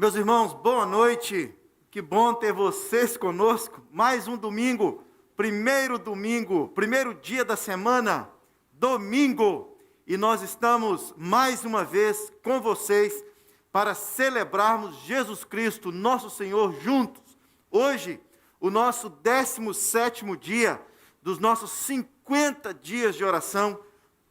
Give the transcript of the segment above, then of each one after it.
Meus irmãos, boa noite. Que bom ter vocês conosco. Mais um domingo, primeiro dia da semana, domingo. E nós estamos mais uma vez com vocês para celebrarmos Jesus Cristo, nosso Senhor, juntos. Hoje, o nosso 17º dia dos nossos 50 dias de oração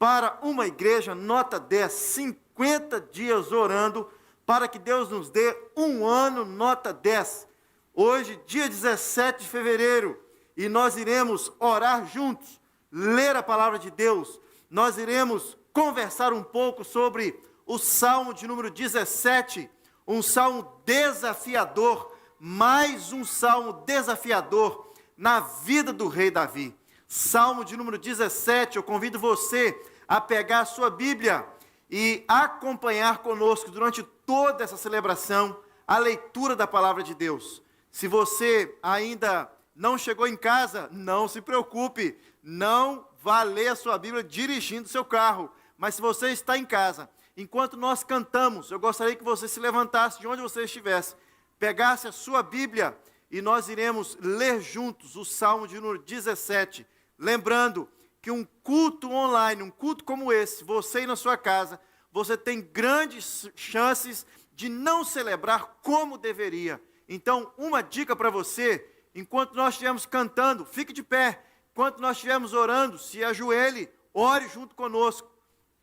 para uma igreja, nota 10, 50 dias orando para que Deus nos dê um ano, nota 10. Hoje, dia 17 de fevereiro, e nós iremos orar juntos, ler a palavra de Deus. Nós iremos conversar um pouco sobre o Salmo de número 17, um salmo desafiador, mais um salmo desafiador na vida do rei Davi. Salmo de número 17, eu convido você a pegar a sua Bíblia e acompanhar conosco durante toda essa celebração a leitura da palavra de Deus. Se você ainda não chegou em casa, não se preocupe, não vá ler a sua Bíblia dirigindo o seu carro, mas se você está em casa, enquanto nós cantamos, eu gostaria que você se levantasse de onde você estivesse, pegasse a sua Bíblia e nós iremos ler juntos o Salmo de número 17, lembrando que um culto online, um culto como esse, você aí na sua casa, você tem grandes chances de não celebrar como deveria. Então, uma dica para você, enquanto nós estivermos cantando, fique de pé. Enquanto nós estivermos orando, se ajoelhe, ore junto conosco.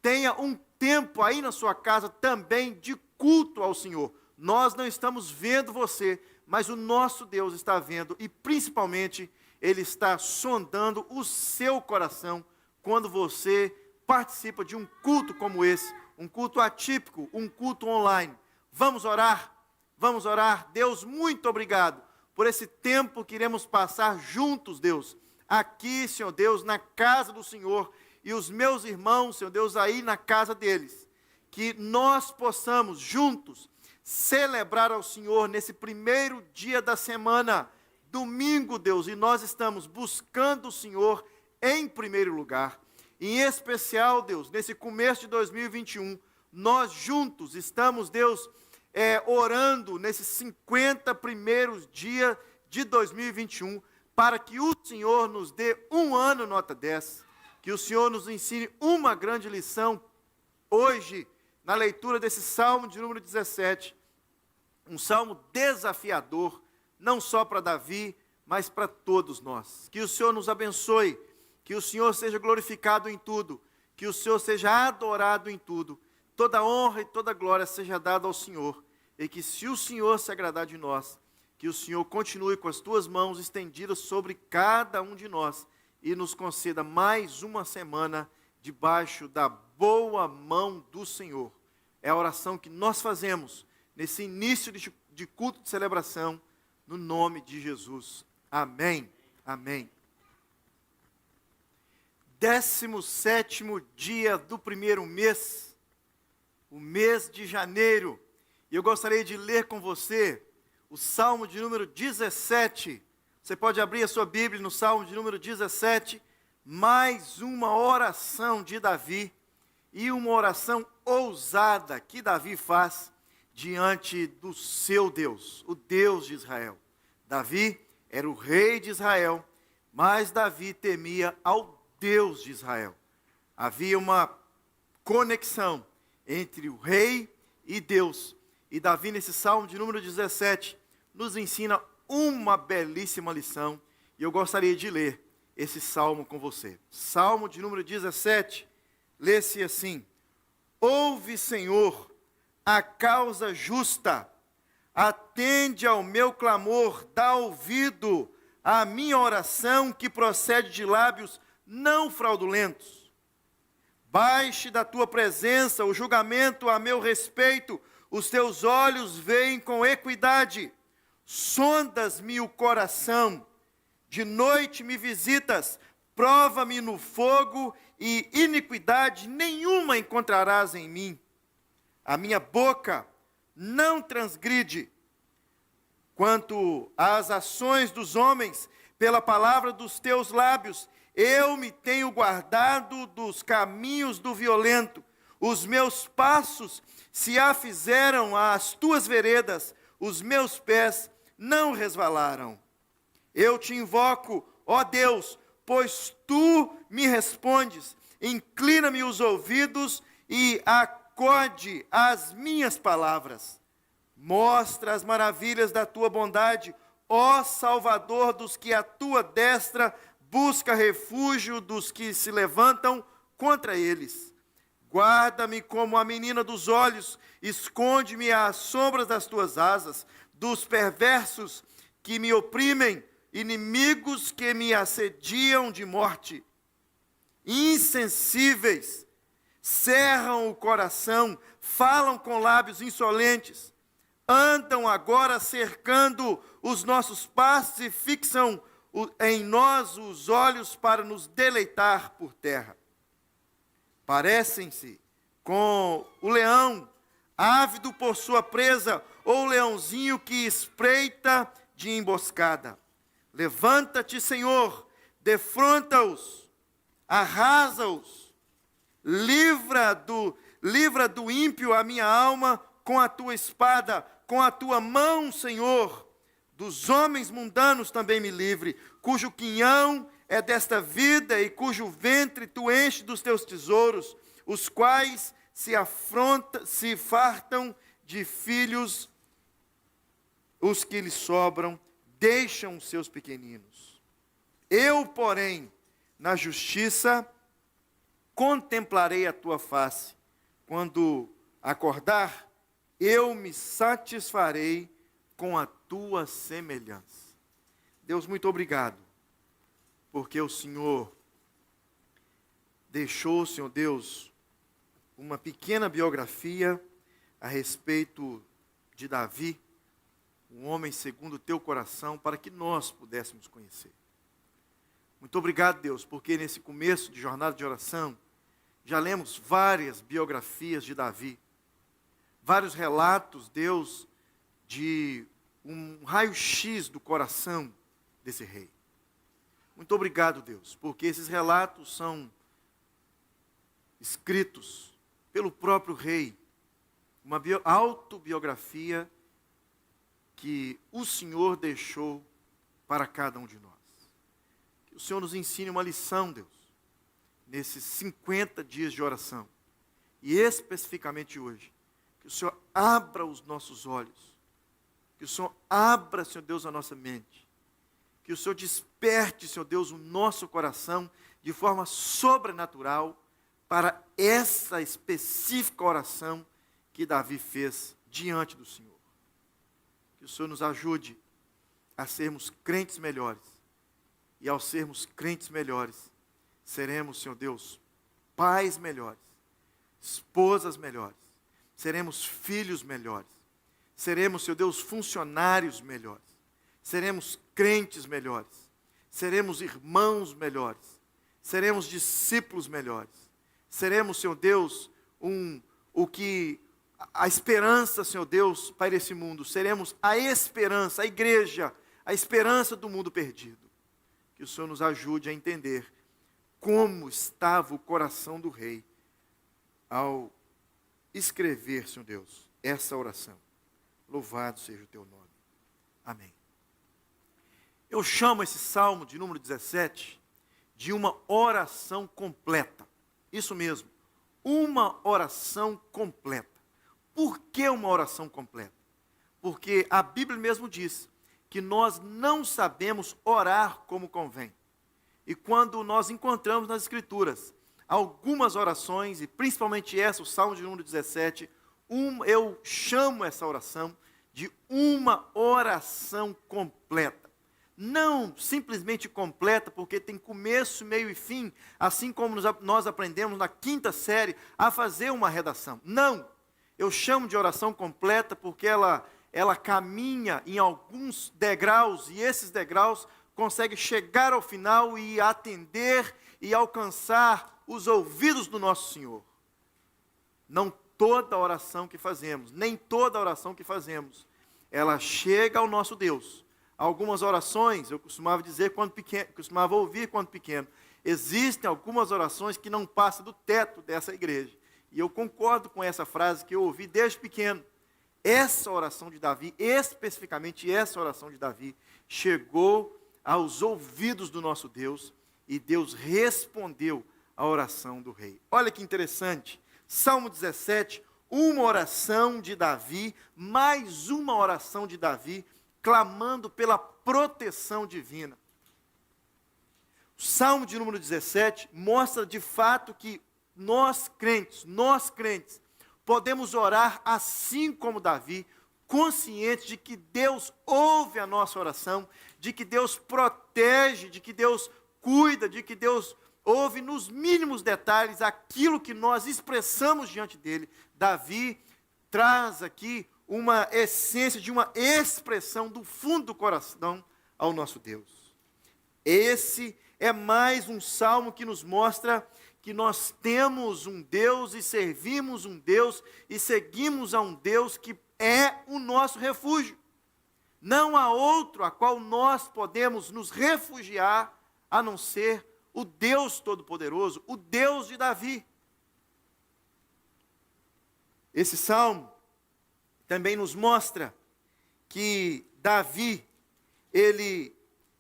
Tenha um tempo aí na sua casa também de culto ao Senhor. Nós não estamos vendo você, mas o nosso Deus está vendo e principalmente Ele está sondando o seu coração quando você participa de um culto como esse, um culto atípico, um culto online. Vamos orar? Vamos orar. Deus, muito obrigado por esse tempo que iremos passar juntos, Deus, aqui, Senhor Deus, na casa do Senhor, e os meus irmãos, Senhor Deus, aí na casa deles, que nós possamos juntos celebrar ao Senhor nesse primeiro dia da semana, domingo, Deus, e nós estamos buscando o Senhor em primeiro lugar. Em especial, Deus, nesse começo de 2021, nós juntos estamos, Deus, orando nesses 50 primeiros dias de 2021, para que o Senhor nos dê um ano nota 10, que o Senhor nos ensine uma grande lição hoje, na leitura desse Salmo de número 17, um salmo desafiador, não só para Davi, mas para todos nós. Que o Senhor nos abençoe, que o Senhor seja glorificado em tudo, que o Senhor seja adorado em tudo, toda honra e toda glória seja dada ao Senhor, e que se o Senhor se agradar de nós, que o Senhor continue com as tuas mãos estendidas sobre cada um de nós, e nos conceda mais uma semana debaixo da boa mão do Senhor. É a oração que nós fazemos nesse início de culto de celebração, no nome de Jesus. Amém. Amém. 17º dia do primeiro mês, o mês de janeiro. E eu gostaria de ler com você o Salmo de número 17. Você pode abrir a sua Bíblia no Salmo de número 17. Mais uma oração de Davi. E uma oração ousada que Davi faz diante do seu Deus, o Deus de Israel. Davi era o rei de Israel, mas Davi temia ao Deus de Israel. Havia uma conexão entre o rei e Deus. E Davi, nesse Salmo de número 17, nos ensina uma belíssima lição. E eu gostaria de ler esse salmo com você. Salmo de número 17, lê-se assim: Ouve, Senhor, a causa justa, atende ao meu clamor, dá ouvido à minha oração que procede de lábios não fraudulentos. Baixe da tua presença o julgamento a meu respeito, os teus olhos veem com equidade. Sondas-me o coração, de noite me visitas, prova-me no fogo e iniquidade nenhuma encontrarás em mim. A minha boca não transgride. Quanto às ações dos homens, pela palavra dos teus lábios, eu me tenho guardado dos caminhos do violento. Os meus passos se afizeram às tuas veredas, os meus pés não resvalaram. Eu te invoco, ó Deus, pois tu me respondes. Inclina-me os ouvidos e acode às minhas palavras. Mostra as maravilhas da tua bondade, ó Salvador dos que à tua destra busca refúgio dos que se levantam contra eles. Guarda-me como a menina dos olhos, esconde-me às sombras das tuas asas, dos perversos que me oprimem, inimigos que me assediam de morte. Insensíveis, cerram o coração, falam com lábios insolentes, andam agora cercando os nossos passos e fixam em nós os olhos para nos deleitar por terra. Parecem-se com o leão, ávido por sua presa, ou o leãozinho que espreita de emboscada. Levanta-te, Senhor, defronta-os, arrasa-os, livra do ímpio a minha alma com a tua espada, com a tua mão, Senhor. Dos homens mundanos também me livre, cujo quinhão é desta vida e cujo ventre tu enches dos teus tesouros, os quais se fartam de filhos, os que lhes sobram, deixam os seus pequeninos. Eu, porém, na justiça, contemplarei a tua face. Quando acordar, eu me satisfarei com a tua semelhança. Deus, muito obrigado, porque o Senhor deixou, Senhor Deus, uma pequena biografia a respeito de Davi, um homem segundo o teu coração, para que nós pudéssemos conhecer. Muito obrigado, Deus, porque nesse começo de jornada de oração, já lemos várias biografias de Davi, vários relatos, Deus, de um raio-x do coração desse rei. Muito obrigado, Deus, porque esses relatos são escritos pelo próprio rei, uma autobiografia que o Senhor deixou para cada um de nós. Que o Senhor nos ensine uma lição, Deus, nesses 50 dias de oração, e especificamente hoje, que o Senhor abra os nossos olhos, que o Senhor abra, Senhor Deus, a nossa mente, que o Senhor desperte, Senhor Deus, o nosso coração de forma sobrenatural para essa específica oração que Davi fez diante do Senhor. Que o Senhor nos ajude a sermos crentes melhores, e ao sermos crentes melhores, seremos, Senhor Deus, pais melhores, esposas melhores, seremos filhos melhores, seremos, Senhor Deus, funcionários melhores, seremos crentes melhores, seremos irmãos melhores, seremos discípulos melhores, seremos, Senhor Deus, a esperança, Senhor Deus, para esse mundo, seremos a esperança, a igreja, a esperança do mundo perdido. Que o Senhor nos ajude a entender como estava o coração do rei ao escrever, Senhor Deus, essa oração. Louvado seja o teu nome. Amém. Eu chamo esse salmo de número 17 de uma oração completa. Isso mesmo, uma oração completa. Por que uma oração completa? Porque a Bíblia mesmo diz que nós não sabemos orar como convém. E quando nós encontramos nas Escrituras algumas orações, e principalmente essa, o Salmo de número 17, eu chamo essa oração de uma oração completa. Não simplesmente completa, porque tem começo, meio e fim, assim como nós aprendemos na 5ª série a fazer uma redação. Não, eu chamo de oração completa porque ela caminha em alguns degraus, e esses degraus conseguem chegar ao final e atender e alcançar os ouvidos do nosso Senhor. Não toda oração que fazemos, nem toda oração que fazemos, ela chega ao nosso Deus. Algumas orações, eu costumava dizer quando pequeno, ouvir quando pequeno, existem algumas orações que não passam do teto dessa igreja, E eu concordo com essa frase que eu ouvi desde pequeno. Essa oração de Davi, especificamente essa oração de Davi, chegou aos ouvidos do nosso Deus e Deus respondeu à oração do rei. Olha que interessante, Salmo 17, uma oração de Davi, mais uma oração de Davi, clamando pela proteção divina. O Salmo de número 17 mostra de fato que nós crentes, podemos orar assim como Davi, conscientes de que Deus ouve a nossa oração, de que Deus protege, de que Deus cuida, de que Deus ouve nos mínimos detalhes aquilo que nós expressamos diante dele. Davi traz aqui uma essência de uma expressão do fundo do coração ao nosso Deus. Esse é mais um salmo que nos mostra que nós temos um Deus e servimos um Deus e seguimos a um Deus que é o nosso refúgio. Não há outro a qual nós podemos nos refugiar a não ser o Deus Todo-Poderoso, o Deus de Davi. Esse salmo também nos mostra que Davi, ele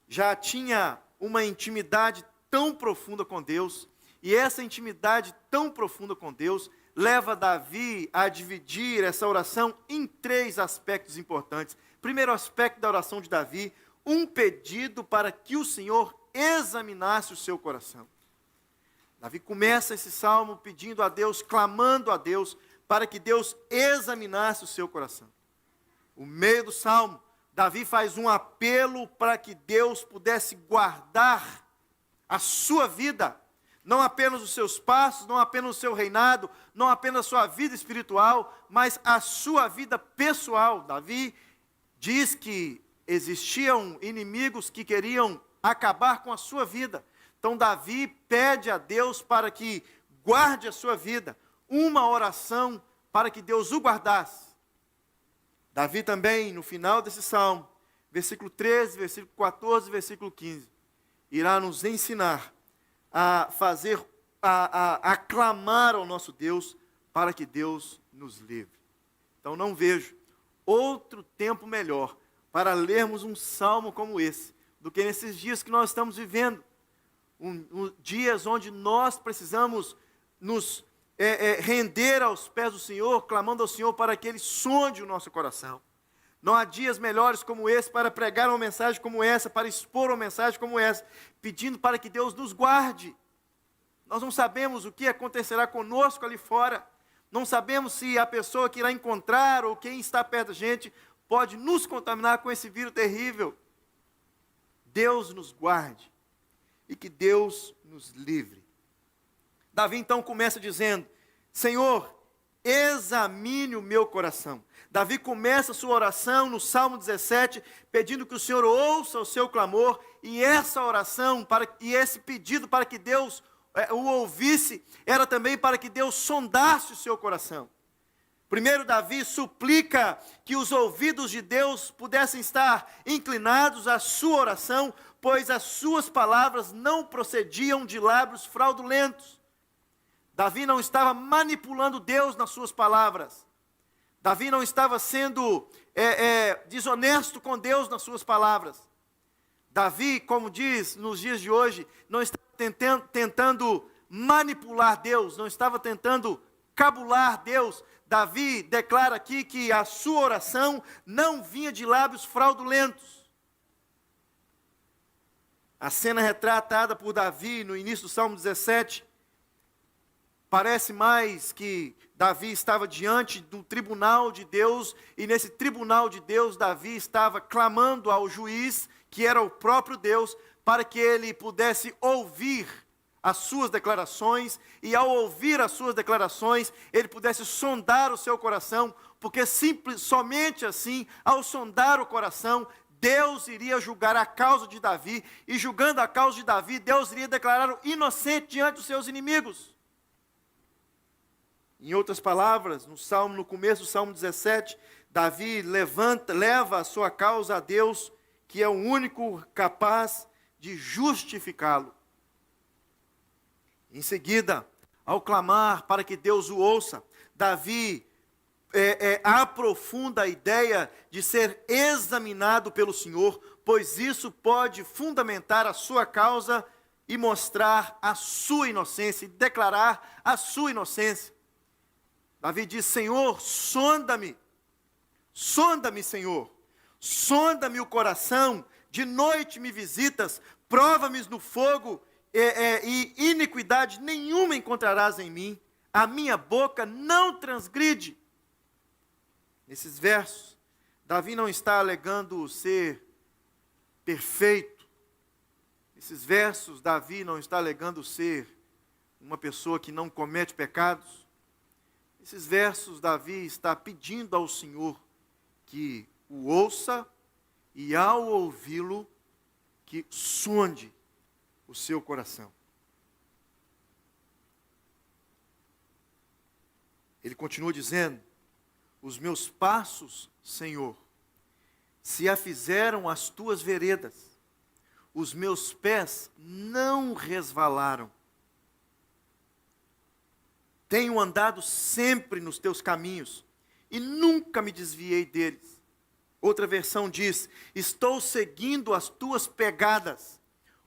já tinha uma intimidade tão profunda com Deus, e essa intimidade tão profunda com Deus leva Davi a dividir essa oração em 3 aspectos importantes. Primeiro aspecto da oração de Davi, um pedido para que o Senhor examinasse o seu coração. Davi começa esse salmo pedindo a Deus, clamando a Deus, para que Deus examinasse o seu coração. No meio do salmo, Davi faz um apelo para que Deus pudesse guardar a sua vida, não apenas os seus passos, não apenas o seu reinado, não apenas a sua vida espiritual, mas a sua vida pessoal. Davi diz que existiam inimigos que queriam acabar com a sua vida. Então Davi pede a Deus para que guarde a sua vida, uma oração para que Deus o guardasse. Davi também, no final desse salmo, versículo 13, versículo 14, versículo 15, irá nos ensinar a fazer, a clamar ao nosso Deus para que Deus nos livre. Então não vejo outro tempo melhor para lermos um salmo como esse, do que nesses dias que nós estamos vivendo. Dias onde nós precisamos nos render aos pés do Senhor, clamando ao Senhor para que Ele sonde o nosso coração. Não há dias melhores como esse para pregar uma mensagem como essa, para expor uma mensagem como essa, pedindo para que Deus nos guarde. Nós não sabemos o que acontecerá conosco ali fora, não sabemos se a pessoa que irá encontrar ou quem está perto da gente pode nos contaminar com esse vírus terrível. Deus nos guarde e que Deus nos livre. Davi então começa dizendo: Senhor, examine o meu coração. Davi começa a sua oração no Salmo 17, pedindo que o Senhor ouça o seu clamor, e essa oração, e esse pedido para que Deus o ouvisse, era também para que Deus sondasse o seu coração. Primeiro, Davi suplica que os ouvidos de Deus pudessem estar inclinados à sua oração, pois as suas palavras não procediam de lábios fraudulentos. Davi não estava manipulando Deus nas suas palavras. Davi não estava sendo desonesto com Deus nas suas palavras. Davi, como diz nos dias de hoje, não estava tentando manipular Deus, não estava tentando cabular Deus. Davi declara aqui que a sua oração não vinha de lábios fraudulentos. A cena retratada por Davi no início do Salmo 17 parece mais que Davi estava diante do tribunal de Deus, e nesse tribunal de Deus, Davi estava clamando ao juiz, que era o próprio Deus, para que ele pudesse ouvir as suas declarações, e ao ouvir as suas declarações, ele pudesse sondar o seu coração, porque somente assim, ao sondar o coração, Deus iria julgar a causa de Davi, e julgando a causa de Davi, Deus iria declará-lo inocente diante dos seus inimigos. Em outras palavras, no começo do Salmo 17, Davi leva a sua causa a Deus, que é o único capaz de justificá-lo. Em seguida, ao clamar para que Deus o ouça, Davi aprofunda a ideia de ser examinado pelo Senhor, pois isso pode fundamentar a sua causa e mostrar a sua inocência, e declarar a sua inocência. Davi diz: Senhor, sonda-me, Senhor, sonda-me o coração, de noite me visitas, prova-me no fogo, e iniquidade nenhuma encontrarás em mim, a minha boca não transgride. Nesses versos, Davi não está alegando ser perfeito. Nesses versos, Davi não está alegando ser uma pessoa que não comete pecados. Nesses versos, Davi está pedindo ao Senhor que o ouça e, ao ouvi-lo, que sonde o seu coração. Ele continua dizendo: os meus passos, Senhor, se afizeram as tuas veredas, os meus pés não resvalaram. Tenho andado sempre nos teus caminhos e nunca me desviei deles. Outra versão diz: estou seguindo as tuas pegadas,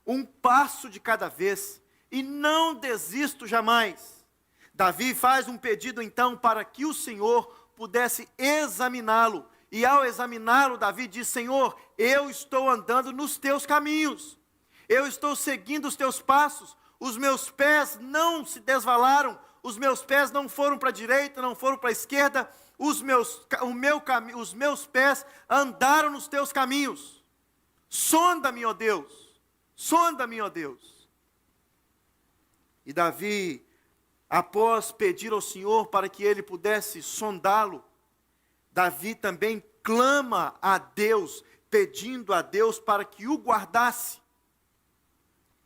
um passo de cada vez, e não desisto jamais. Davi faz um pedido então para que o Senhor pudesse examiná-lo, e ao examiná-lo, Davi diz: Senhor, eu estou andando nos teus caminhos, eu estou seguindo os teus passos, os meus pés não se desvalaram, os meus pés não foram para a direita, não foram para a esquerda, os meus pés andaram nos teus caminhos. Sonda-me, ó Deus, sonda-me, ó Deus. E Davi, após pedir ao Senhor para que ele pudesse sondá-lo, Davi também clama a Deus, pedindo a Deus para que o guardasse.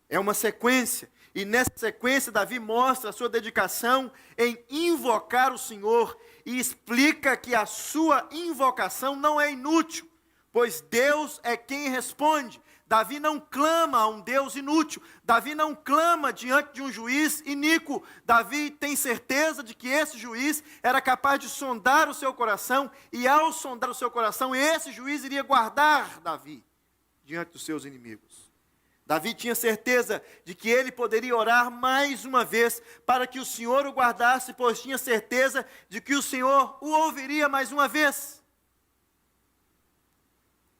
É uma sequência, e nessa sequência Davi mostra a sua dedicação em invocar o Senhor, e explica que a sua invocação não é inútil, pois Deus é quem responde. Davi não clama a um Deus inútil, Davi não clama diante de um juiz iníquo. Davi tem certeza de que esse juiz era capaz de sondar o seu coração, e ao sondar o seu coração, esse juiz iria guardar Davi diante dos seus inimigos. Davi tinha certeza de que ele poderia orar mais uma vez para que o Senhor o guardasse, pois tinha certeza de que o Senhor o ouviria mais uma vez.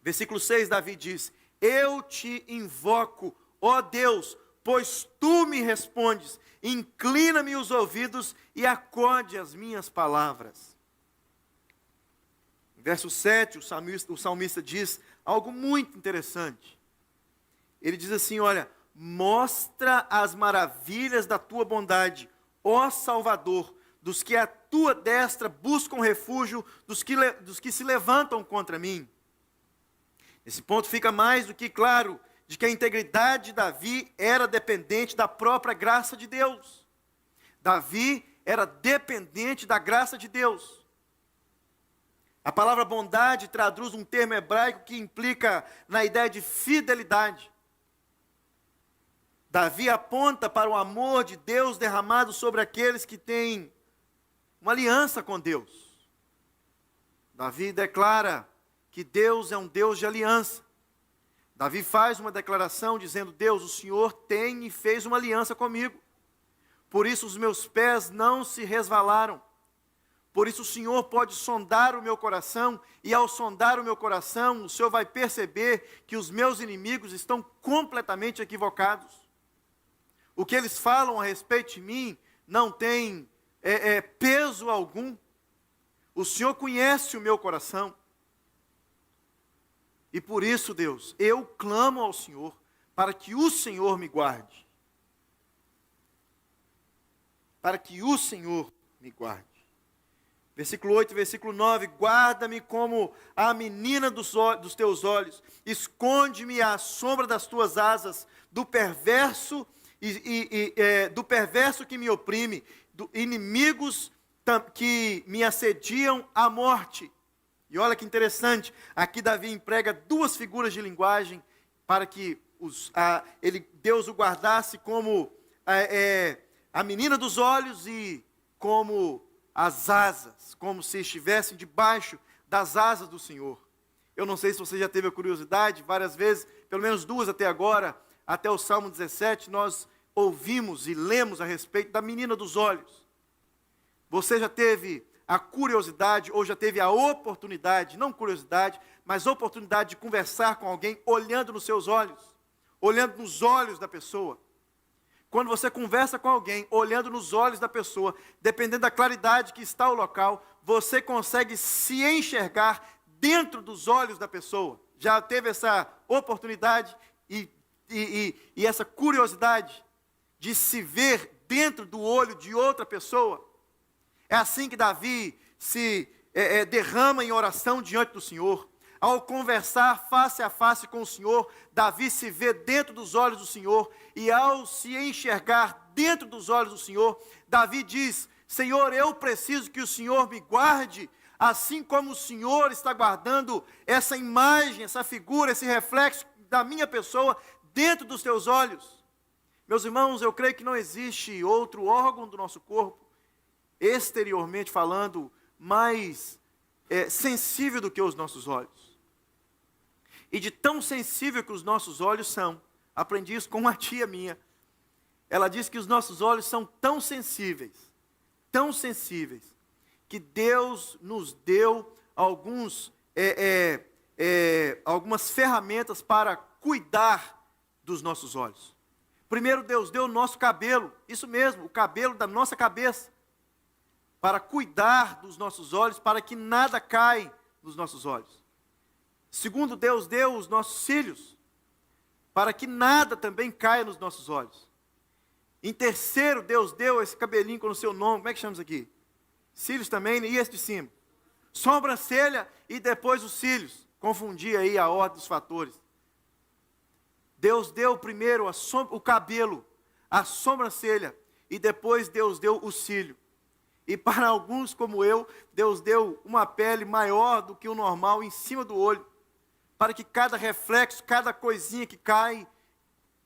Versículo 6, Davi diz: eu te invoco, ó Deus, pois tu me respondes, inclina-me os ouvidos e acode as minhas palavras. Verso 7, o salmista diz algo muito interessante. Ele diz assim: olha, mostra as maravilhas da tua bondade, ó Salvador, dos que à tua destra buscam refúgio, dos que se levantam contra mim. Nesse ponto fica mais do que claro de que a integridade de Davi era dependente da própria graça de Deus. Davi era dependente da graça de Deus. A palavra bondade traduz um termo hebraico que implica na ideia de fidelidade. Davi aponta para o amor de Deus derramado sobre aqueles que têm uma aliança com Deus. Davi declara que Deus é um Deus de aliança. Davi faz uma declaração dizendo: Deus, o Senhor tem e fez uma aliança comigo. Por isso os meus pés não se resvalaram. Por isso o Senhor pode sondar o meu coração, e ao sondar o meu coração, o Senhor vai perceber que os meus inimigos estão completamente equivocados. O que eles falam a respeito de mim não tem peso algum. O Senhor conhece o meu coração. E por isso, Deus, eu clamo ao Senhor para que o Senhor me guarde. Para que o Senhor me guarde. Versículo 8 e versículo 9: guarda-me como a menina dos teus olhos, esconde-me à sombra das tuas asas, do perverso do perverso que me oprime, dos inimigos que me assediam à morte. E olha que interessante, aqui Davi emprega duas figuras de linguagem para que Deus o guardasse como a menina dos olhos e como as asas, como se estivessem debaixo das asas do Senhor. Eu não sei se você já teve a curiosidade, várias vezes, pelo menos duas até agora, até o Salmo 17, nós ouvimos e lemos a respeito da menina dos olhos. Você já teve a curiosidade, ou já teve a oportunidade, não curiosidade, mas oportunidade de conversar com alguém olhando nos seus olhos, olhando nos olhos da pessoa? Quando você conversa com alguém, olhando nos olhos da pessoa, dependendo da claridade que está o local, você consegue se enxergar dentro dos olhos da pessoa. Já teve essa oportunidade e essa curiosidade de se ver dentro do olho de outra pessoa? É assim que Davi se derrama em oração diante do Senhor. Ao conversar face a face com o Senhor, Davi se vê dentro dos olhos do Senhor, e ao se enxergar dentro dos olhos do Senhor, Davi diz: Senhor, eu preciso que o Senhor me guarde, assim como o Senhor está guardando essa imagem, essa figura, esse reflexo da minha pessoa dentro dos teus olhos. Meus irmãos, eu creio que não existe outro órgão do nosso corpo, exteriormente falando, mais sensível do que os nossos olhos. E de tão sensível que os nossos olhos são, aprendi isso com uma tia minha. Ela disse que os nossos olhos são tão sensíveis, que Deus nos deu algumas ferramentas para cuidar dos nossos olhos. Primeiro, Deus deu o nosso cabelo, isso mesmo, o cabelo da nossa cabeça, para cuidar dos nossos olhos, para que nada caia nos nossos olhos. Segundo, Deus deu os nossos cílios, para que nada também caia nos nossos olhos. Em terceiro, Deus deu esse cabelinho com o seu nome, como é que chama isso aqui? Cílios também, e esse de cima? Sobrancelha e depois os cílios. Confundi aí a ordem dos fatores. Deus deu primeiro o cabelo, a sobrancelha, e depois Deus deu o cílio. E para alguns como eu, Deus deu uma pele maior do que o normal em cima do olho, para que cada reflexo, cada coisinha que cai,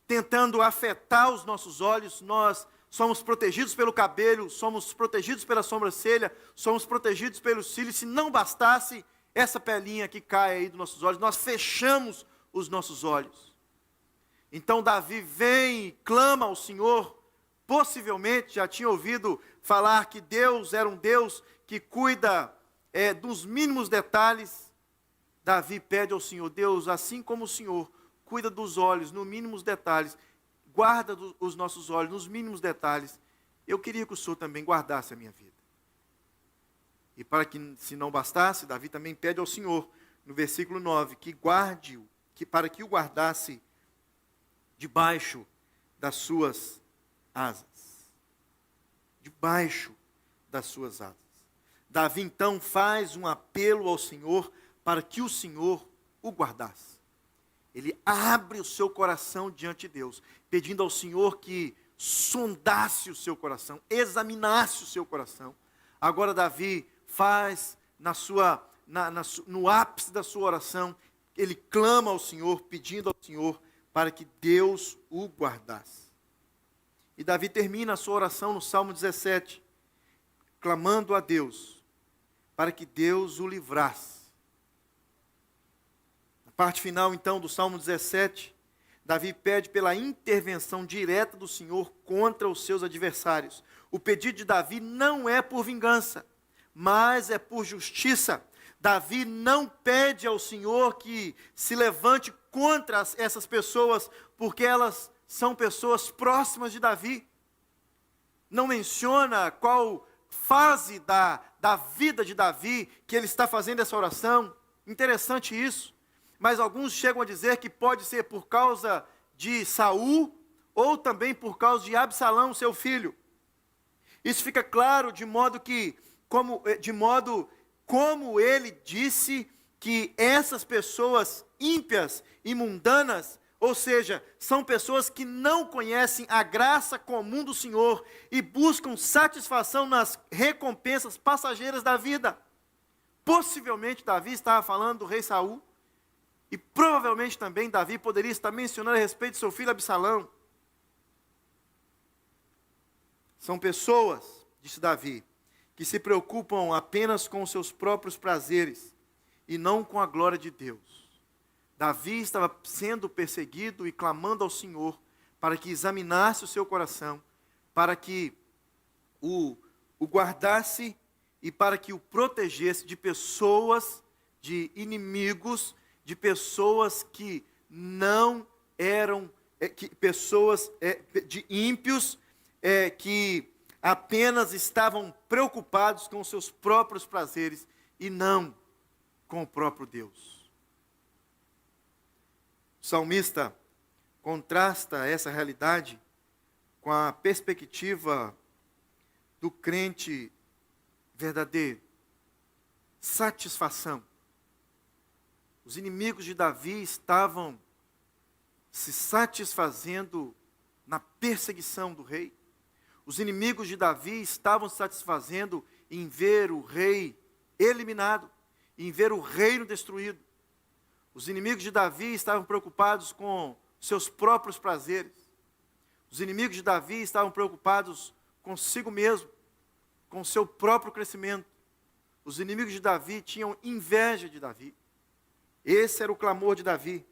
tentando afetar os nossos olhos, nós somos protegidos pelo cabelo, somos protegidos pela sobrancelha, somos protegidos pelos cílios. Se não bastasse essa pelinha que cai aí dos nossos olhos, nós fechamos os nossos olhos. Então Davi vem e clama ao Senhor. Possivelmente já tinha ouvido falar que Deus era um Deus que cuida dos mínimos detalhes. Davi pede ao Senhor: Deus, assim como o Senhor cuida dos olhos nos mínimos detalhes, guarda os nossos olhos nos mínimos detalhes, eu queria que o Senhor também guardasse a minha vida. E para que, se não bastasse, Davi também pede ao Senhor, no versículo 9, para que o guardasse debaixo das suas asas. Debaixo das suas asas. Davi então faz um apelo ao Senhor para que o Senhor o guardasse. Ele abre o seu coração diante de Deus, pedindo ao Senhor que sondasse o seu coração, examinasse o seu coração. Agora Davi faz no ápice da sua oração, ele clama ao Senhor, pedindo ao Senhor para que Deus o guardasse. E Davi termina a sua oração no Salmo 17, clamando a Deus para que Deus o livrasse. Na parte final, então, do Salmo 17, Davi pede pela intervenção direta do Senhor contra os seus adversários. O pedido de Davi não é por vingança, mas é por justiça. Davi não pede ao Senhor que se levante contra essas pessoas, porque elas são pessoas próximas de Davi. Não menciona qual fase da vida de Davi que ele está fazendo essa oração. Interessante isso. Mas alguns chegam a dizer que pode ser por causa de Saul, ou também por causa de Absalão, seu filho. Isso fica claro de modo como ele disse que essas pessoas ímpias e mundanas, ou seja, são pessoas que não conhecem a graça comum do Senhor e buscam satisfação nas recompensas passageiras da vida. Possivelmente Davi estava falando do rei Saul, e provavelmente também Davi poderia estar mencionando a respeito de seu filho Absalão. São pessoas, disse Davi, que se preocupam apenas com os seus próprios prazeres e não com a glória de Deus. Davi estava sendo perseguido e clamando ao Senhor para que examinasse o seu coração, para que o guardasse e para que o protegesse de pessoas, de inimigos, de pessoas que não eram, pessoas de ímpios, que apenas estavam preocupados com os seus próprios prazeres e não com o próprio Deus. O salmista contrasta essa realidade com a perspectiva do crente verdadeiro. Satisfação. Os inimigos de Davi estavam se satisfazendo na perseguição do rei. Os inimigos de Davi estavam se satisfazendo em ver o rei eliminado, em ver o reino destruído. Os inimigos de Davi estavam preocupados com seus próprios prazeres. Os inimigos de Davi estavam preocupados consigo mesmo, com seu próprio crescimento. Os inimigos de Davi tinham inveja de Davi. Esse era o clamor de Davi.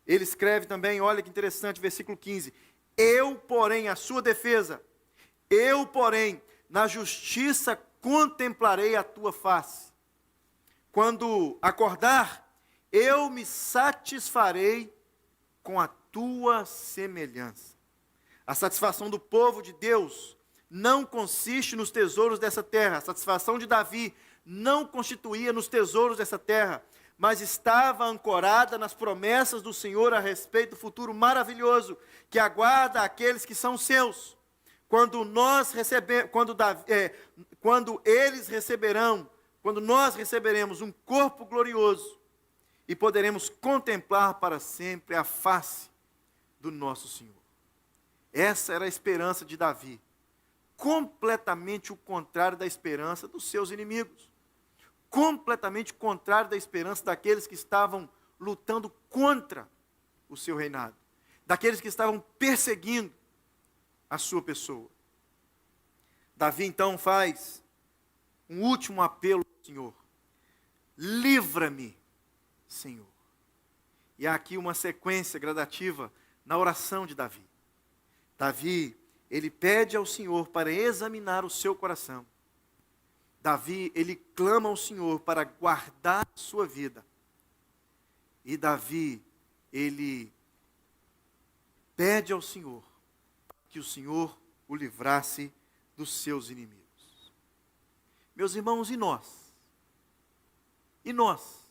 Ele escreve também, olha que interessante, versículo 15: eu, porém, a sua defesa, eu, porém, na justiça contemplarei a tua face. Quando acordar, eu me satisfarei com a tua semelhança. A satisfação do povo de Deus não consiste nos tesouros dessa terra. A satisfação de Davi não constituía nos tesouros dessa terra, mas estava ancorada nas promessas do Senhor a respeito do futuro maravilhoso que aguarda aqueles que são seus. Quando nós nós receberemos um corpo glorioso e poderemos contemplar para sempre a face do nosso Senhor. Essa era a esperança de Davi, completamente o contrário da esperança dos seus inimigos, completamente o contrário da esperança daqueles que estavam lutando contra o seu reinado, daqueles que estavam perseguindo a sua pessoa. Davi então faz um último apelo ao Senhor: livra-me, Senhor. E há aqui uma sequência gradativa na oração de Davi. Davi, ele pede ao Senhor para examinar o seu coração. Davi, ele clama ao Senhor para guardar a sua vida. E Davi, ele pede ao Senhor que o Senhor o livrasse dos seus inimigos. Meus irmãos, e nós? E nós?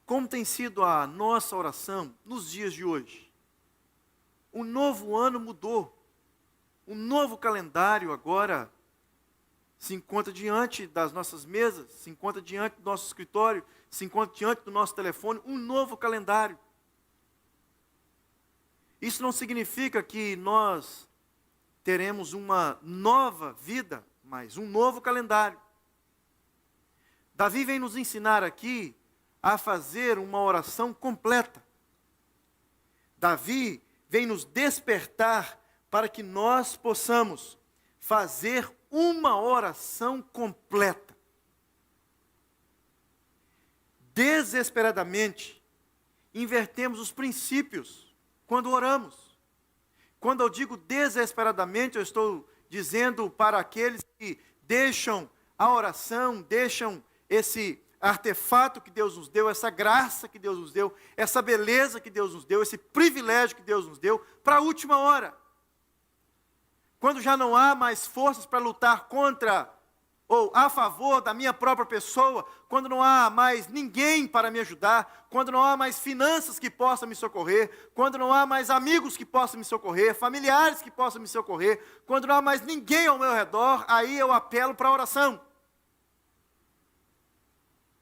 Como tem sido a nossa oração nos dias de hoje? O novo ano mudou. Um novo calendário agora se encontra diante das nossas mesas, se encontra diante do nosso escritório, se encontra diante do nosso telefone, um novo calendário. Isso não significa que nós teremos uma nova vida, mas um novo calendário. Davi vem nos ensinar aqui a fazer uma oração completa. Davi vem nos despertar para que nós possamos fazer uma oração completa. Desesperadamente, invertemos os princípios quando oramos. Quando eu digo desesperadamente, eu estou dizendo para aqueles que deixam a oração, deixam esse artefato que Deus nos deu, essa graça que Deus nos deu, essa beleza que Deus nos deu, esse privilégio que Deus nos deu, para a última hora. Quando já não há mais forças para lutar contra ou a favor da minha própria pessoa, quando não há mais ninguém para me ajudar, quando não há mais finanças que possam me socorrer, quando não há mais amigos que possam me socorrer, familiares que possam me socorrer, quando não há mais ninguém ao meu redor, aí eu apelo para a oração.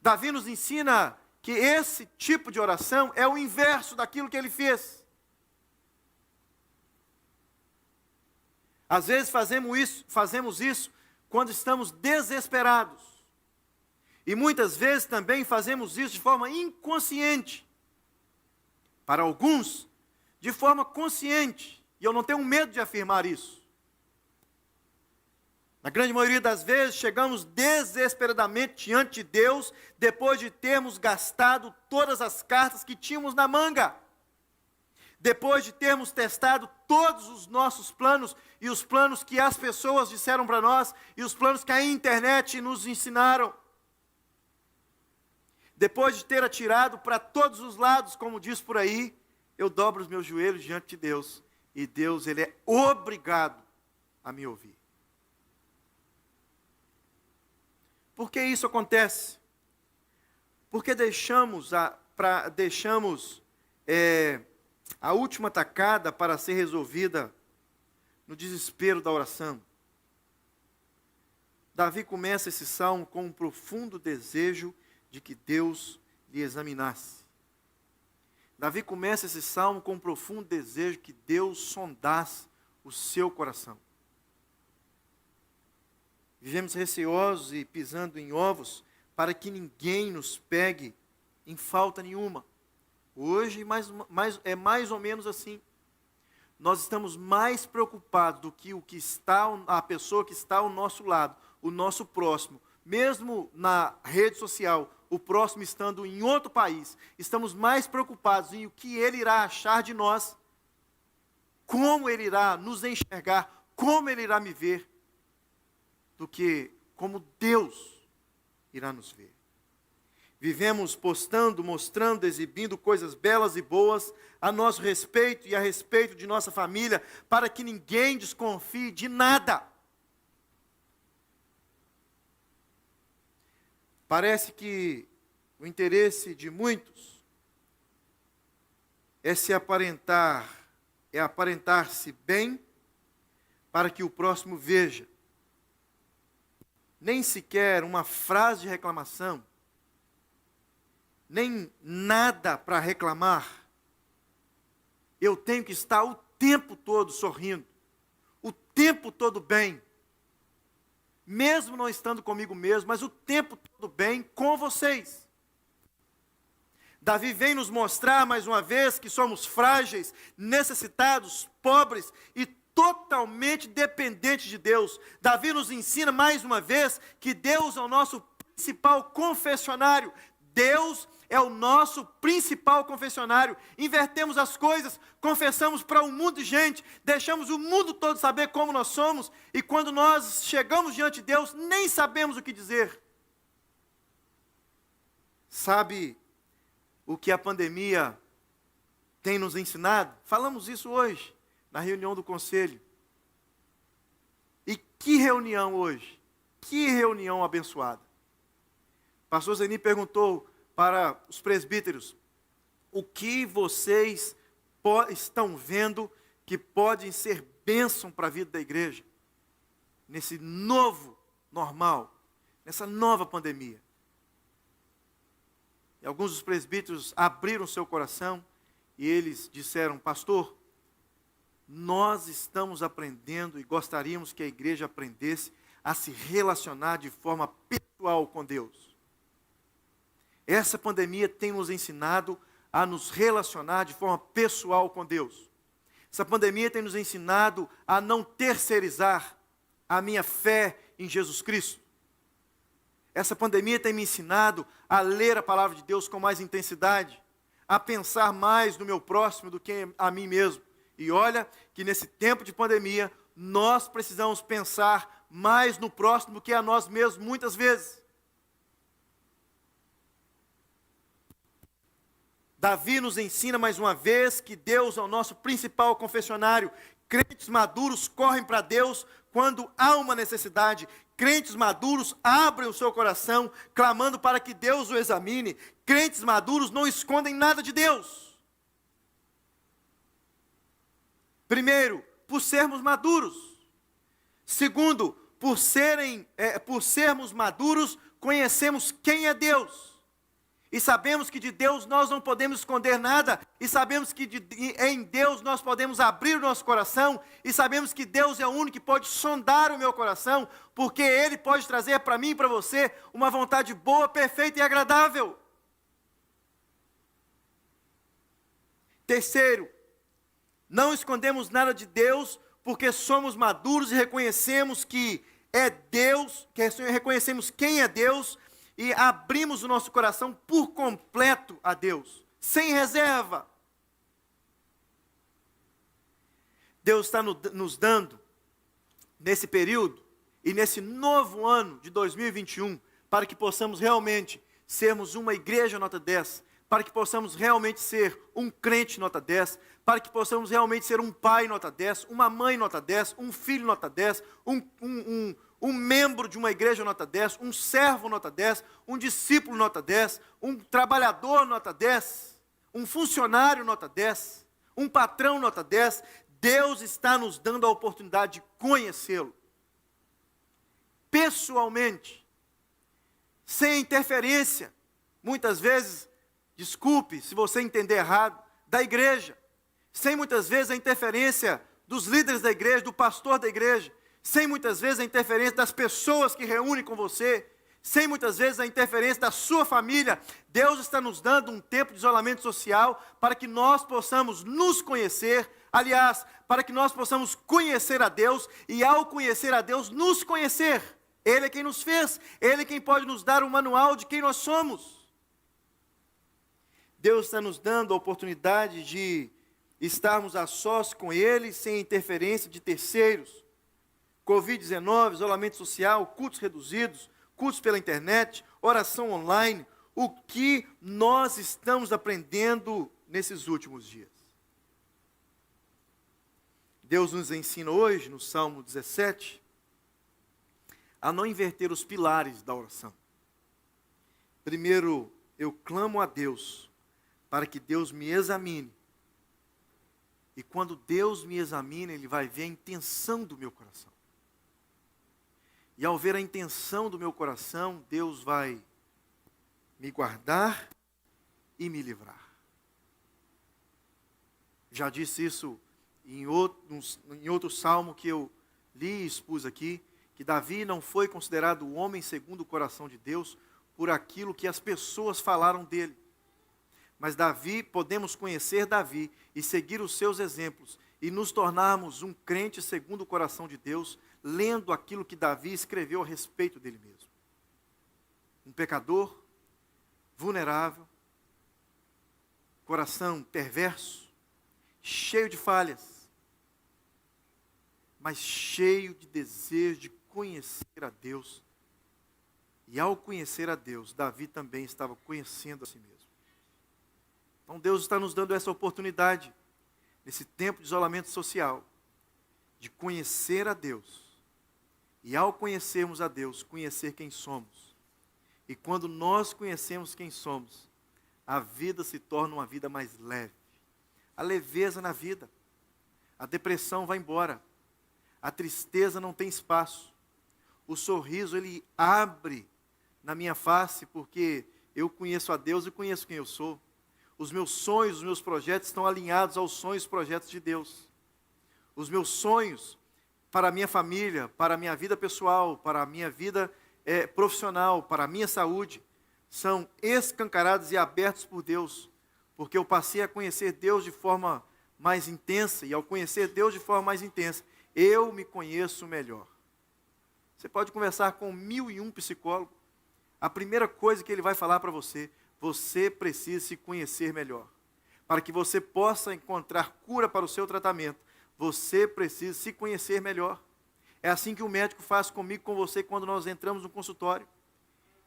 Davi nos ensina que esse tipo de oração é o inverso daquilo que ele fez. Às vezes fazemos isso quando estamos desesperados. E muitas vezes também fazemos isso de forma inconsciente. Para alguns, de forma consciente. E eu não tenho medo de afirmar isso. Na grande maioria das vezes, chegamos desesperadamente diante de Deus, depois de termos gastado todas as cartas que tínhamos na manga. Depois de termos testado todos os nossos planos, e os planos que as pessoas disseram para nós, e os planos que a internet nos ensinaram. Depois de ter atirado para todos os lados, como diz por aí, eu dobro os meus joelhos diante de Deus. E Deus, Ele é obrigado a me ouvir. Por que isso acontece? Porque deixamos a última tacada para ser resolvida no desespero da oração. Davi começa esse salmo com um profundo desejo de que Deus lhe examinasse. Davi começa esse salmo com um profundo desejo que Deus sondasse o seu coração. Vivemos receosos e pisando em ovos para que ninguém nos pegue em falta nenhuma. Hoje é mais ou menos assim. Nós estamos mais preocupados do que a pessoa que está ao nosso lado, o nosso próximo, mesmo na rede social, o próximo estando em outro país. Estamos mais preocupados em o que ele irá achar de nós, como ele irá nos enxergar, como ele irá me ver, do que como Deus irá nos ver. Vivemos postando, mostrando, exibindo coisas belas e boas a nosso respeito e a respeito de nossa família, para que ninguém desconfie de nada. Parece que o interesse de muitos é aparentar-se bem para que o próximo veja. Nem sequer uma frase de reclamação, nem nada para reclamar. Eu tenho que estar o tempo todo sorrindo, o tempo todo bem, mesmo não estando comigo mesmo, mas o tempo todo bem com vocês. Davi vem nos mostrar mais uma vez que somos frágeis, necessitados, pobres e totalmente dependentes de Deus. Davi nos ensina mais uma vez que Deus é o nosso principal confessionário. Deus é o nosso principal confessionário. Invertemos as coisas, confessamos para um mundo de gente, deixamos o mundo todo saber como nós somos, e quando nós chegamos diante de Deus, nem sabemos o que dizer. Sabe o que a pandemia tem nos ensinado? Falamos isso hoje, na reunião do conselho. E que reunião hoje? Que reunião abençoada. O pastor Zeni perguntou para os presbíteros: o que vocês estão vendo que podem ser bênção para a vida da igreja, nesse novo normal, nessa nova pandemia? E alguns dos presbíteros abriram seu coração e eles disseram: pastor, nós estamos aprendendo e gostaríamos que a igreja aprendesse a se relacionar de forma pessoal com Deus. Essa pandemia tem nos ensinado a nos relacionar de forma pessoal com Deus. Essa pandemia tem nos ensinado a não terceirizar a minha fé em Jesus Cristo. Essa pandemia tem me ensinado a ler a palavra de Deus com mais intensidade, a pensar mais no meu próximo do que a mim mesmo. E olha que nesse tempo de pandemia, nós precisamos pensar mais no próximo do que a nós mesmos muitas vezes. Davi nos ensina mais uma vez que Deus é o nosso principal confessionário. Crentes maduros correm para Deus quando há uma necessidade. Crentes maduros abrem o seu coração, clamando para que Deus o examine. Crentes maduros não escondem nada de Deus. Primeiro, por sermos maduros. Segundo, por sermos maduros, conhecemos quem é Deus. E sabemos que de Deus nós não podemos esconder nada. E sabemos que em Deus nós podemos abrir o nosso coração. E sabemos que Deus é o único que pode sondar o meu coração. Porque Ele pode trazer para mim e para você uma vontade boa, perfeita e agradável. Terceiro, não escondemos nada de Deus, porque somos maduros e reconhecemos que é Deus, que reconhecemos quem é Deus e abrimos o nosso coração por completo a Deus, sem reserva. Deus está nos dando, nesse período e nesse novo ano de 2021, para que possamos realmente sermos uma igreja nota 10, para que possamos realmente ser um crente nota 10, para que possamos realmente ser um pai nota 10, uma mãe nota 10, um filho nota 10, um membro de uma igreja nota 10, um servo nota 10, um discípulo nota 10, um trabalhador nota 10, um funcionário nota 10, um patrão nota 10. Deus está nos dando a oportunidade de conhecê-lo pessoalmente, sem interferência, muitas vezes, desculpe se você entender errado, da igreja, sem muitas vezes a interferência dos líderes da igreja, do pastor da igreja, sem muitas vezes a interferência das pessoas que reúnem com você, sem muitas vezes a interferência da sua família. Deus está nos dando um tempo de isolamento social para que nós possamos nos conhecer, aliás, para que nós possamos conhecer a Deus e ao conhecer a Deus, nos conhecer. Ele é quem nos fez, Ele é quem pode nos dar um manual de quem nós somos. Deus está nos dando a oportunidade de estarmos a sós com Ele, sem interferência de terceiros. Covid-19, isolamento social, cultos reduzidos, cultos pela internet, oração online. O que nós estamos aprendendo nesses últimos dias? Deus nos ensina hoje, no Salmo 17, a não inverter os pilares da oração. Primeiro, eu clamo a Deus, para que Deus me examine. E quando Deus me examina, Ele vai ver a intenção do meu coração. E ao ver a intenção do meu coração, Deus vai me guardar e me livrar. Já disse isso em outro salmo que eu li e expus aqui, que Davi não foi considerado o homem segundo o coração de Deus por aquilo que as pessoas falaram dele. Mas Davi, podemos conhecer Davi e seguir os seus exemplos e nos tornarmos um crente segundo o coração de Deus, lendo aquilo que Davi escreveu a respeito dele mesmo. Um pecador, vulnerável, coração perverso, cheio de falhas, mas cheio de desejo de conhecer a Deus. E ao conhecer a Deus, Davi também estava conhecendo a si mesmo. Então Deus está nos dando essa oportunidade, nesse tempo de isolamento social, de conhecer a Deus. E ao conhecermos a Deus, conhecer quem somos. E quando nós conhecemos quem somos, a vida se torna uma vida mais leve. A leveza na vida. A depressão vai embora. A tristeza não tem espaço. O sorriso, ele abre na minha face, porque eu conheço a Deus e conheço quem eu sou. Os meus sonhos, os meus projetos estão alinhados aos sonhos e projetos de Deus. Os meus sonhos para a minha família, para a minha vida pessoal, para a minha vida profissional, para a minha saúde, são escancarados e abertos por Deus, porque eu passei a conhecer Deus de forma mais intensa, e ao conhecer Deus de forma mais intensa, eu me conheço melhor. Você pode conversar com 1001 psicólogos, a primeira coisa que ele vai falar para você, você precisa se conhecer melhor. Para que você possa encontrar cura para o seu tratamento, você precisa se conhecer melhor. É assim que o médico faz comigo, com você, quando nós entramos no consultório.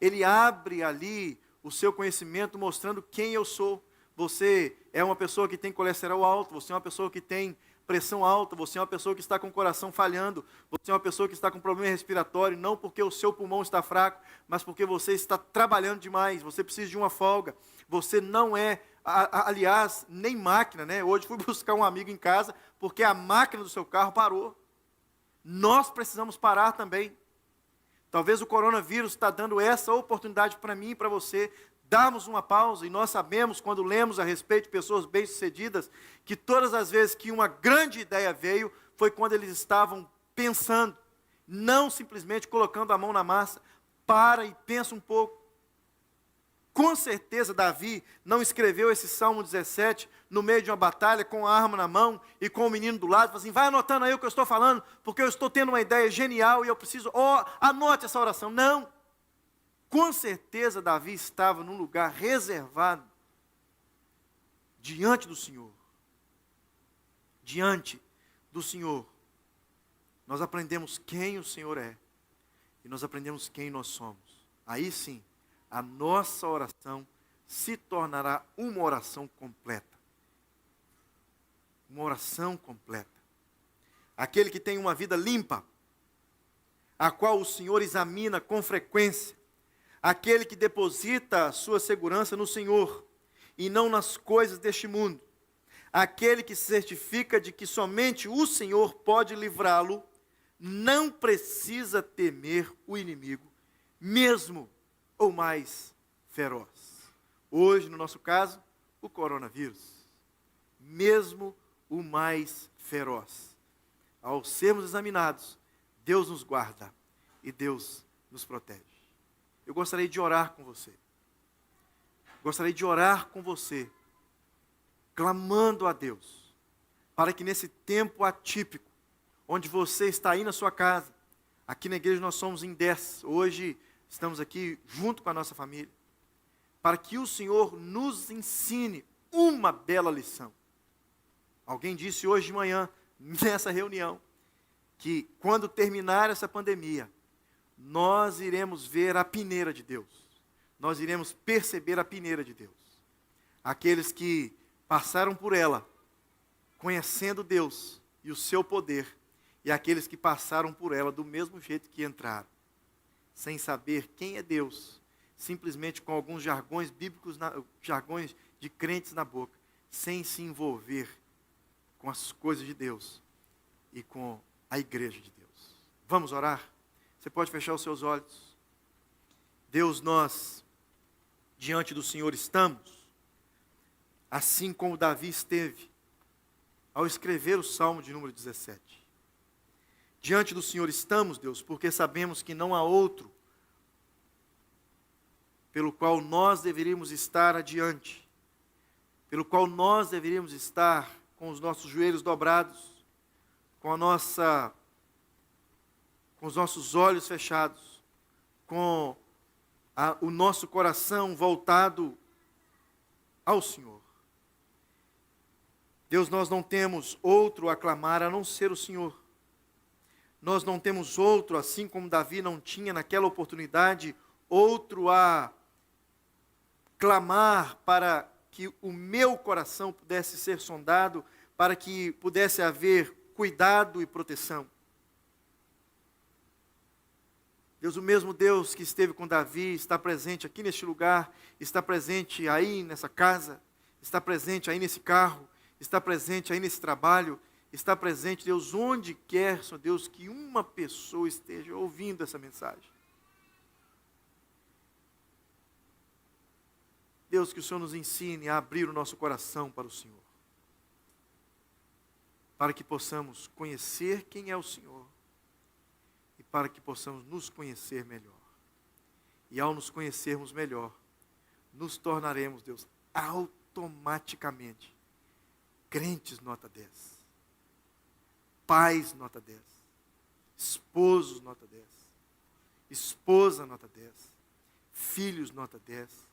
Ele abre ali o seu conhecimento, mostrando quem eu sou. Você é uma pessoa que tem colesterol alto, você é uma pessoa que tem pressão alta, você é uma pessoa que está com o coração falhando, você é uma pessoa que está com problema respiratório, não porque o seu pulmão está fraco, mas porque você está trabalhando demais, você precisa de uma folga, você não é, aliás, nem máquina, né? Hoje fui buscar um amigo em casa, porque a máquina do seu carro parou. Nós precisamos parar também. Talvez o coronavírus está dando essa oportunidade para mim e para você, darmos uma pausa, e nós sabemos, quando lemos a respeito de pessoas bem-sucedidas, que todas as vezes que uma grande ideia veio, foi quando eles estavam pensando, não simplesmente colocando a mão na massa. Para e pensa um pouco. Com certeza Davi não escreveu esse Salmo 17 no meio de uma batalha, com a arma na mão e com o menino do lado, fala assim, vai anotando aí o que eu estou falando, porque eu estou tendo uma ideia genial e eu preciso, anote essa oração. Não. Com certeza Davi estava num lugar reservado, diante do Senhor. Diante do Senhor. Nós aprendemos quem o Senhor é. E nós aprendemos quem nós somos. Aí sim, a nossa oração se tornará uma oração completa. Uma oração completa. Aquele que tem uma vida limpa, a qual o Senhor examina com frequência. Aquele que deposita a sua segurança no Senhor e não nas coisas deste mundo. Aquele que se certifica de que somente o Senhor pode livrá-lo, não precisa temer o inimigo, mesmo ou mais feroz. Hoje, no nosso caso, o coronavírus. Mesmo o mais feroz. Ao sermos examinados, Deus nos guarda e Deus nos protege. Eu gostaria de orar com você. Gostaria de orar com você, clamando a Deus, para que nesse tempo atípico, onde você está aí na sua casa, aqui na igreja nós somos em 10, hoje estamos aqui junto com a nossa família, para que o Senhor nos ensine uma bela lição. Alguém disse hoje de manhã, nessa reunião, que quando terminar essa pandemia, nós iremos ver a peneira de Deus. Nós iremos perceber a peneira de Deus. Aqueles que passaram por ela, conhecendo Deus e o seu poder, e aqueles que passaram por ela do mesmo jeito que entraram, sem saber quem é Deus, simplesmente com alguns jargões bíblicos, jargões de crentes na boca, sem se envolver com as coisas de Deus e com a igreja de Deus. Vamos orar? Você pode fechar os seus olhos. Deus, nós diante do Senhor estamos, assim como Davi esteve, ao escrever o Salmo de número 17. Diante do Senhor estamos, Deus, porque sabemos que não há outro pelo qual nós deveríamos estar adiante, pelo qual nós deveríamos estar com os nossos joelhos dobrados, com os nossos olhos fechados, com o nosso coração voltado ao Senhor. Deus, nós não temos outro a clamar a não ser o Senhor. Nós não temos outro, assim como Davi não tinha naquela oportunidade, outro a clamar para que o meu coração pudesse ser sondado, para que pudesse haver cuidado e proteção. Deus, o mesmo Deus que esteve com Davi, está presente aqui neste lugar, está presente aí nessa casa, está presente aí nesse carro, está presente aí nesse trabalho, está presente, Deus, onde quer, Senhor Deus, que uma pessoa esteja ouvindo essa mensagem. Deus, que o Senhor nos ensine a abrir o nosso coração para o Senhor, para que possamos conhecer quem é o Senhor, e para que possamos nos conhecer melhor. E ao nos conhecermos melhor, nos tornaremos, Deus, automaticamente crentes nota 10, pais nota 10, esposos nota 10, esposa nota 10, filhos nota 10,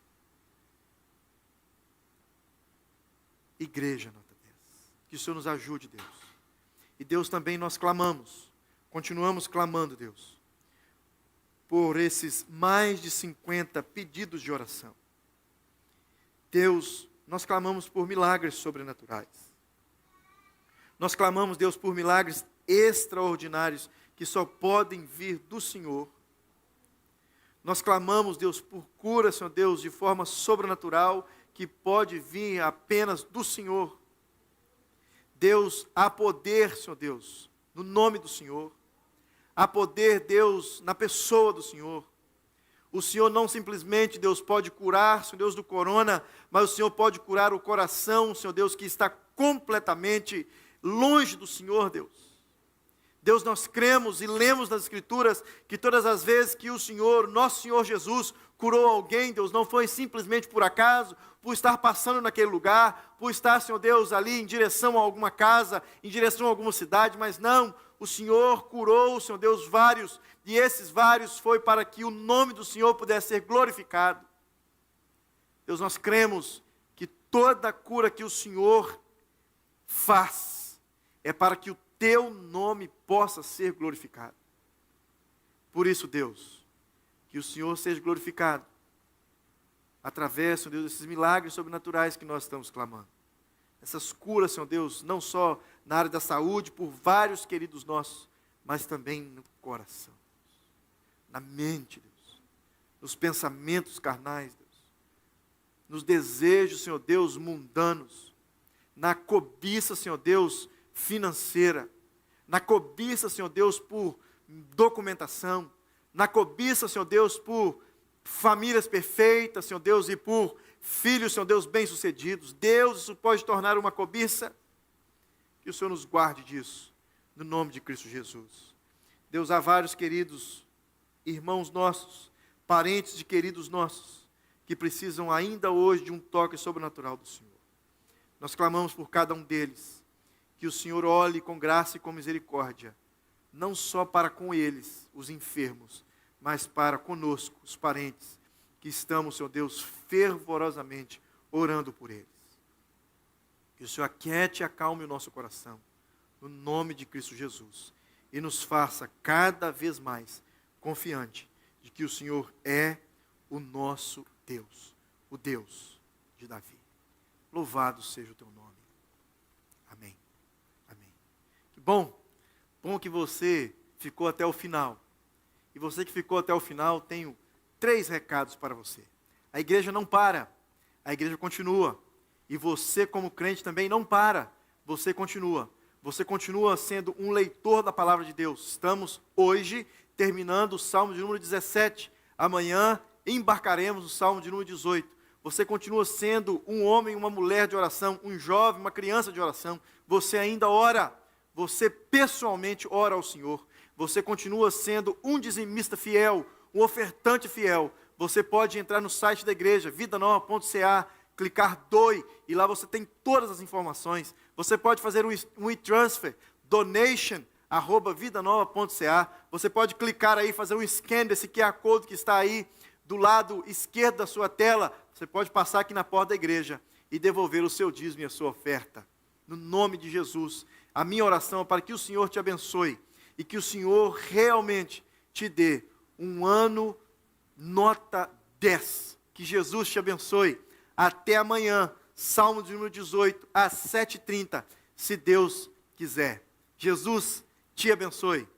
igreja nota 10. Que o Senhor nos ajude, Deus. E Deus, também nós clamamos, continuamos clamando, Deus, por esses mais de 50 pedidos de oração. Deus, nós clamamos por milagres sobrenaturais. Nós clamamos, Deus, por milagres extraordinários que só podem vir do Senhor. Nós clamamos, Deus, por cura, Senhor Deus, de forma sobrenatural, que pode vir apenas do Senhor. Deus, há poder, Senhor Deus, no nome do Senhor. Há poder, Deus, na pessoa do Senhor. O Senhor não simplesmente, Deus, pode curar, Senhor Deus, do corona, mas o Senhor pode curar o coração, Senhor Deus, que está completamente longe do Senhor, Deus. Deus, nós cremos e lemos nas Escrituras que todas as vezes que o Senhor, nosso Senhor Jesus, curou alguém, Deus, não foi simplesmente por acaso, por estar passando naquele lugar, por estar, Senhor Deus, ali em direção a alguma casa, em direção a alguma cidade, mas não, o Senhor curou, Senhor Deus, vários, e esses vários foi para que o nome do Senhor pudesse ser glorificado. Deus, nós cremos que toda cura que o Senhor faz é para que o teu nome possa ser glorificado. Por isso, Deus, que o Senhor seja glorificado através, Senhor Deus, desses milagres sobrenaturais que nós estamos clamando. Essas curas, Senhor Deus, não só na área da saúde, por vários queridos nossos, mas também no coração, na mente, Deus, nos pensamentos carnais, Deus, nos desejos, Senhor Deus, mundanos, na cobiça, Senhor Deus, financeira, na cobiça, Senhor Deus, por documentação, na cobiça, Senhor Deus, por famílias perfeitas, Senhor Deus, e por filhos, Senhor Deus, bem-sucedidos. Deus, isso pode tornar uma cobiça. Que o Senhor nos guarde disso, no nome de Cristo Jesus. Deus, há vários queridos irmãos nossos, parentes de queridos nossos, que precisam ainda hoje de um toque sobrenatural do Senhor. Nós clamamos por cada um deles, que o Senhor olhe com graça e com misericórdia, não só para com eles, os enfermos, mas para conosco, os parentes, que estamos, Senhor Deus, fervorosamente orando por eles. Que o Senhor aquiete e acalme o nosso coração, no nome de Cristo Jesus, e nos faça cada vez mais confiante de que o Senhor é o nosso Deus, o Deus de Davi. Louvado seja o teu nome. Amém. Amém. Que bom que você ficou até o final. E você que ficou até o final, tenho 3 recados para você. A igreja não para, a igreja continua. E você, como crente, também não para, você continua. Você continua sendo um leitor da palavra de Deus. Estamos hoje terminando o Salmo de número 17. Amanhã embarcaremos no Salmo de número 18. Você continua sendo um homem, uma mulher de oração, um jovem, uma criança de oração. Você ainda ora. Você pessoalmente ora ao Senhor. Você continua sendo um dizimista fiel, um ofertante fiel. Você pode entrar no site da igreja, vidanova.ca, clicar doe, e lá você tem todas as informações. Você pode fazer um e-transfer, donation@vidanova.ca. Você pode clicar aí, fazer um scan desse QR Code que está aí do lado esquerdo da sua tela. Você pode passar aqui na porta da igreja e devolver o seu dízimo e a sua oferta. No nome de Jesus, a minha oração é para que o Senhor te abençoe e que o Senhor realmente te dê um ano nota 10. Que Jesus te abençoe. Até amanhã, Salmo de número 18, às 7h30, se Deus quiser. Jesus te abençoe.